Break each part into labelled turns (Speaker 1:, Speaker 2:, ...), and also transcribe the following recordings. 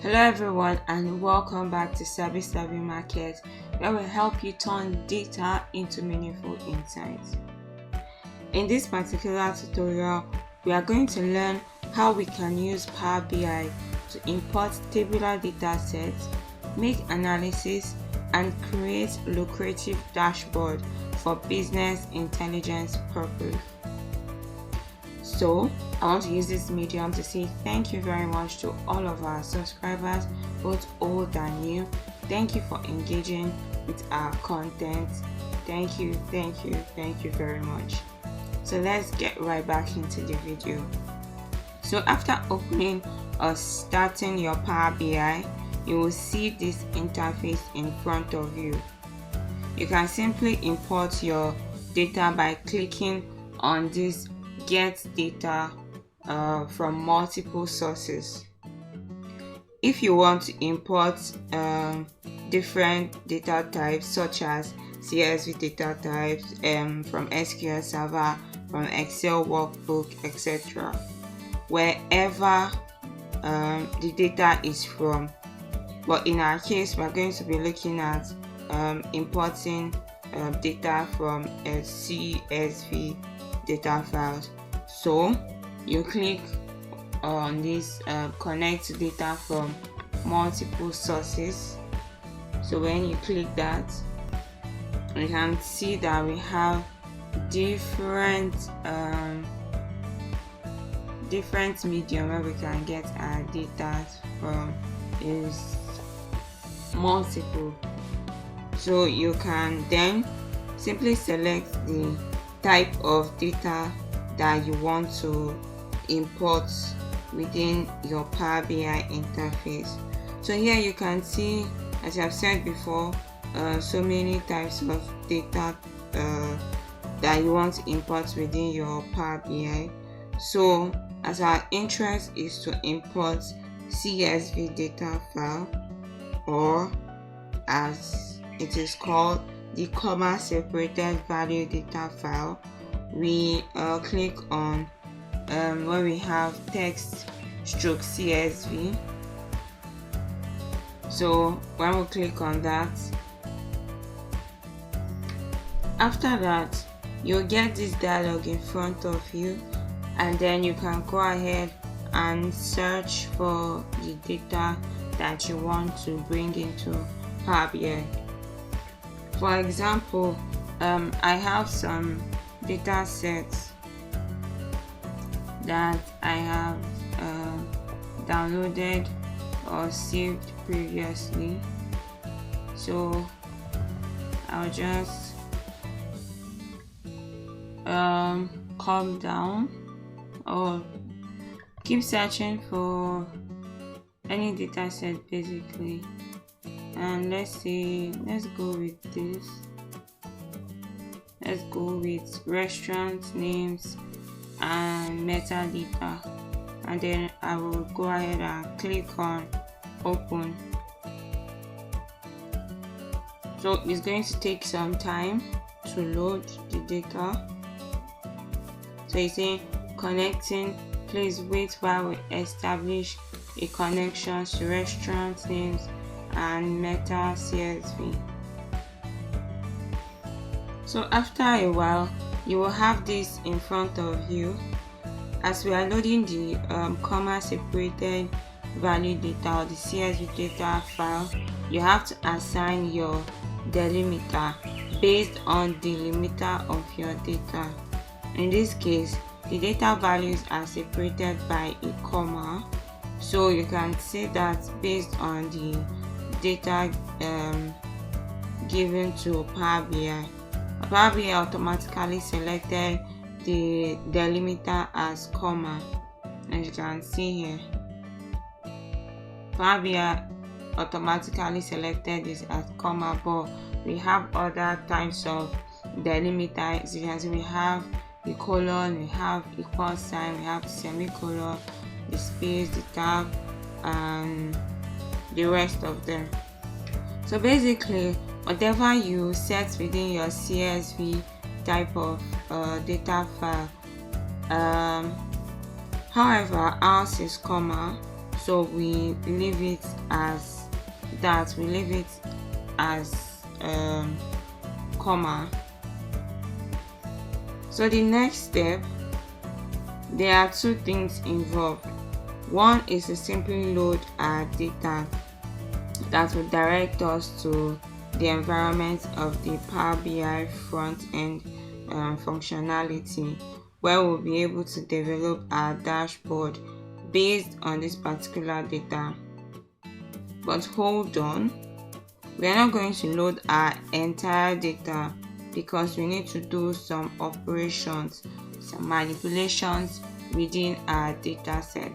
Speaker 1: Hello everyone and welcome back to Service Market, where we help you turn data into meaningful insights. In this particular tutorial, we are going to learn how we can use Power BI to import tabular data sets, make analysis, and create lucrative dashboard for business intelligence purpose. So I want to use this medium to say thank you very much to all of our subscribers, both old and new. Thank you for engaging with our content. Thank you very much. So let's get right back into the video. So after opening or starting your Power BI, you will see this interface in front of you. You can simply import your data by clicking on this Get data from multiple sources. If you want to import different data types such as CSV data types from SQL Server, from Excel workbook, etc., wherever the data is from. But in our case, we're going to be looking at importing data from a CSV data files. So you click on this connect data from multiple sources. So when you click that, you can see that we have different medium where we can get our data from is multiple. So you can then simply select the type of data that you want to import within your Power BI interface. So here you can see, as I've said before, so many types of data that you want to import within your Power BI. So as our interest is to import CSV data file, or as it is called, the comma separated value data file, we click on where we have text stroke CSV. So when we click on that, after that you'll get this dialog in front of you, and then you can go ahead and search for the data that you want to bring into Power BI. For example, I have some data sets that I have downloaded or saved previously. So I'll just come down or keep searching for any data set basically, and let's go with this. Let's go with restaurant names and metadata, and then I will go ahead and click on open. So it's going to take some time to load the data. So it's saying connecting, please wait while we establish a connection to restaurant names and meta CSV. So after a while, you will have this in front of you. As we are loading the comma separated value data or the CSV data file, you have to assign your delimiter based on the delimiter of your data. In this case, the data values are separated by a comma, so you can see that based on the data given to Power BI. Power BI automatically selected the delimiter as comma, as you can see here. Power BI automatically selected this as comma, but we have other types of delimiter. As you can see, we have the colon, we have equal sign, we have semicolon, the space, the tab, and the rest of them. So basically, whatever you set within your CSV type of data file, however ours is comma, so we leave it as that. We leave it as comma. So the next step, there are two things involved. One is to simply load our data that will direct us to the environment of the Power BI front end functionality, where we'll be able to develop our dashboard based on this particular data. But hold on, we are not going to load our entire data because we need to do some operations, some manipulations within our data set.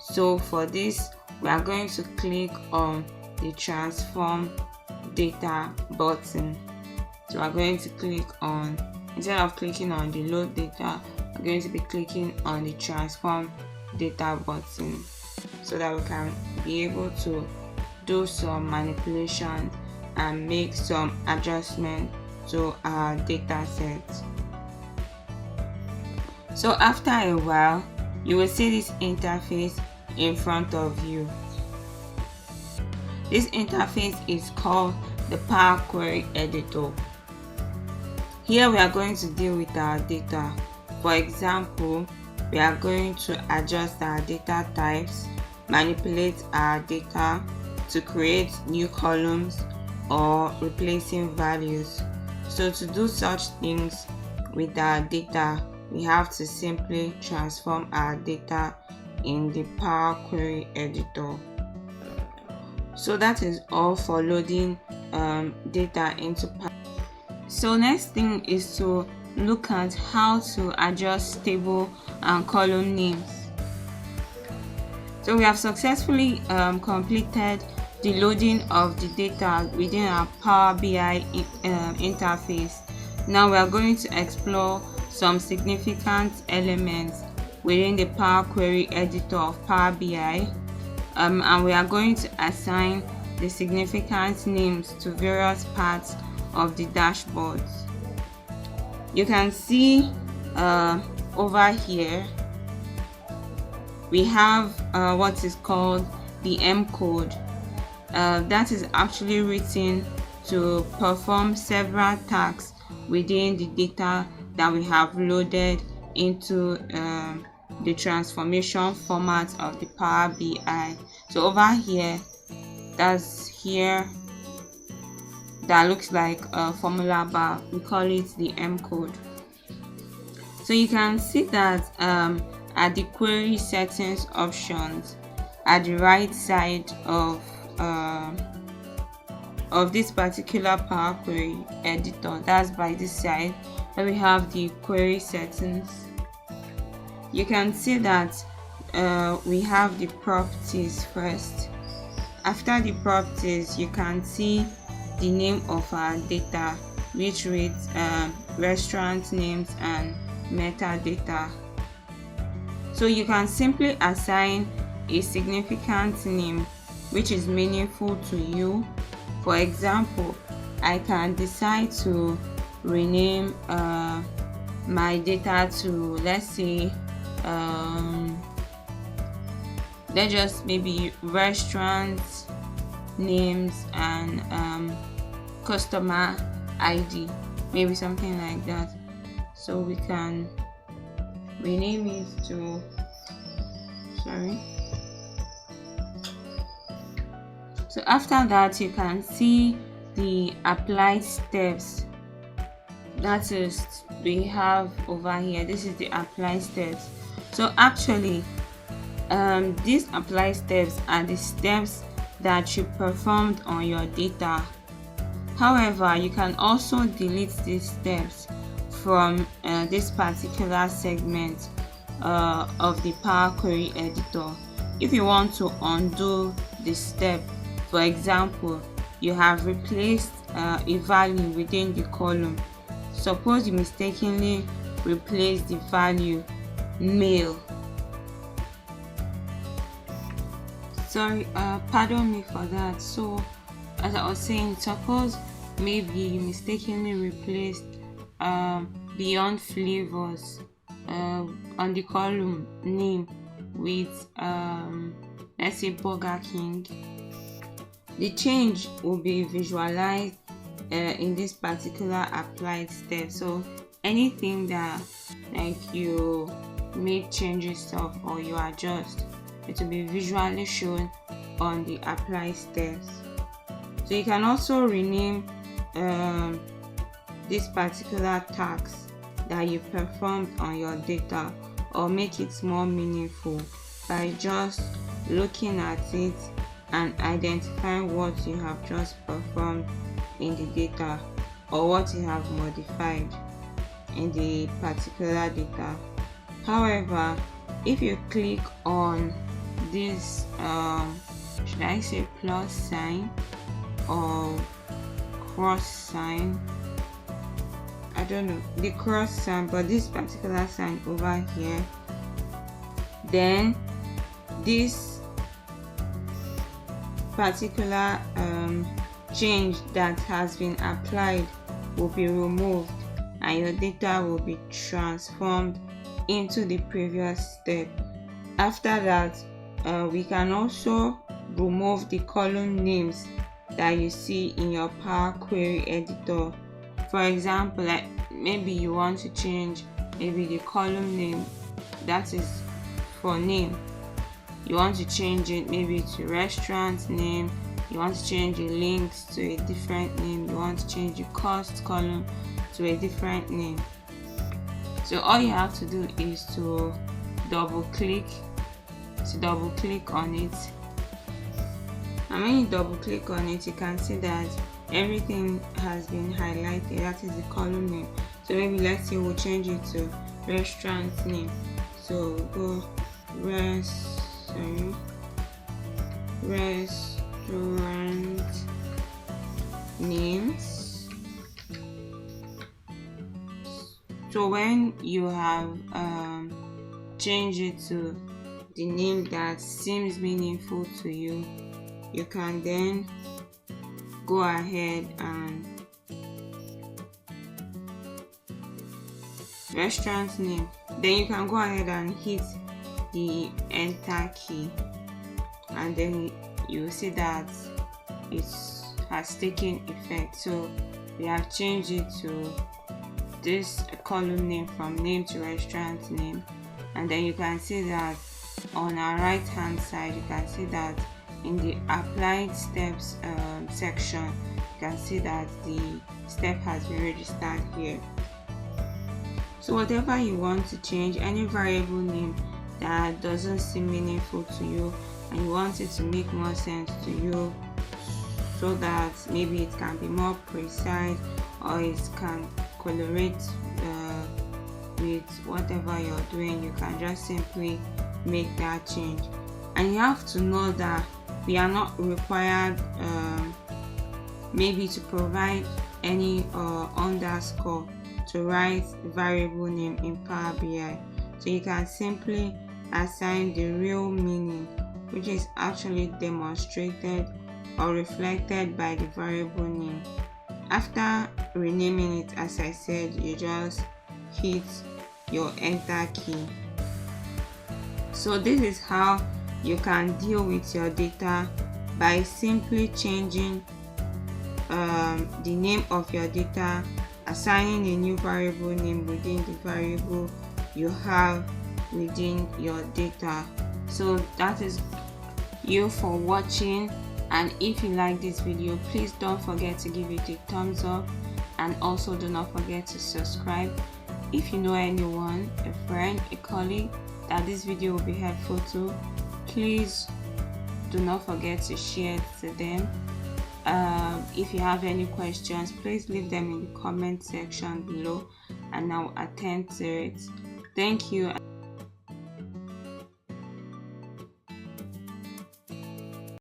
Speaker 1: So for this, we are going to click on the transform data button. So we're going to click on, instead of clicking on the load data, we're going to be clicking on the transform data button so that we can be able to do some manipulation and make some adjustment to our data set. So after a while, you will see this interface in front of you. This interface is called the Power Query Editor. Here we are going to deal with our data. For example, we are going to adjust our data types, manipulate our data to create new columns or replacing values. So to do such things with our data, we have to simply transform our data in the Power Query Editor. So that is all for loading data into Power. So next thing is to look at how to adjust table and column names. So we have successfully completed the loading of the data within our Power BI interface. Now we are going to explore some significant elements within the Power Query Editor of Power BI, and we are going to assign the significant names to various parts of the dashboards. You can see over here we have what is called the M code. That is actually written to perform several tasks within the data that we have loaded into the transformation format of the Power BI. So over here, that looks like a formula bar. We call it the M code. So you can see that at the query settings options at the right side of this particular Power Query Editor, that's by this side where we have the query settings. You can see that we have the properties first. After the properties, you can see the name of our data, which reads restaurant names and metadata. So you can simply assign a significant name which is meaningful to you. For example, I can decide to rename my data to, let's say, let's just maybe restaurant names and customer ID, maybe something like that. So we can rename it to, so after that, you can see the applied steps. That is, we have over here, this is the applied steps. So actually these applied steps are the steps that you performed on your data. However, you can also delete these steps from this particular segment of the Power Query Editor. If you want to undo the step, for example, you have replaced a value within the column. Suppose you mistakenly replace the value male. Sorry, pardon me for that. So as I was saying, suppose maybe you mistakenly replaced beyond flavors on the column name with let's say Burger King, the change will be visualized in this particular applied step. So anything that like you make changes of or you adjust, it will be visually shown on the apply steps. So you can also rename this particular task that you performed on your data or make it more meaningful by just looking at it and identifying what you have just performed in the data or what you have modified in the particular data. However, if you click on this should I say plus sign or cross sign, I don't know, the cross sign, but this particular sign over here, then this particular change that has been applied will be removed and your data will be transformed into the previous step. After that, we can also remove the column names that you see in your Power Query editor. For example, like maybe you want to change maybe the column name, that is for name, you want to change it maybe to restaurant name, you want to change the links to a different name, you want to change the cost column to a different name. So all you have to do is to double click on it, and when you double click on it, you can see that everything has been highlighted. That is the column name. So maybe let's say we'll change it to restaurant name. So we'll go restaurant names. So when you have changed it to the name that seems meaningful to you, you can then go ahead and restaurant name, then you can go ahead and hit the enter key, and then you will see that it has taken effect. So we have changed it to this column name from name to restaurant name, and then you can see that on our right hand side, you can see that in the applied steps section, you can see that the step has been registered here. So whatever you want to change, any variable name that doesn't seem meaningful to you and you want it to make more sense to you, so that maybe it can be more precise or it can correlate with whatever you're doing, you can just simply make that change. And you have to know that we are not required maybe to provide any underscore to write variable name in Power BI. So you can simply assign the real meaning, which is actually demonstrated or reflected by the variable name. After renaming it, as I said, you just hit your enter key. So this is how you can deal with your data by simply changing the name of your data, assigning a new variable name within the variable you have within your data. So that is you for watching, and if you like this video, please don't forget to give it a thumbs up, and also do not forget to subscribe. If you know anyone, a friend, a colleague that this video will be helpful to, please do not forget to share it to them. If you have any questions, please leave them in the comment section below and I'll attend to it. Thank you.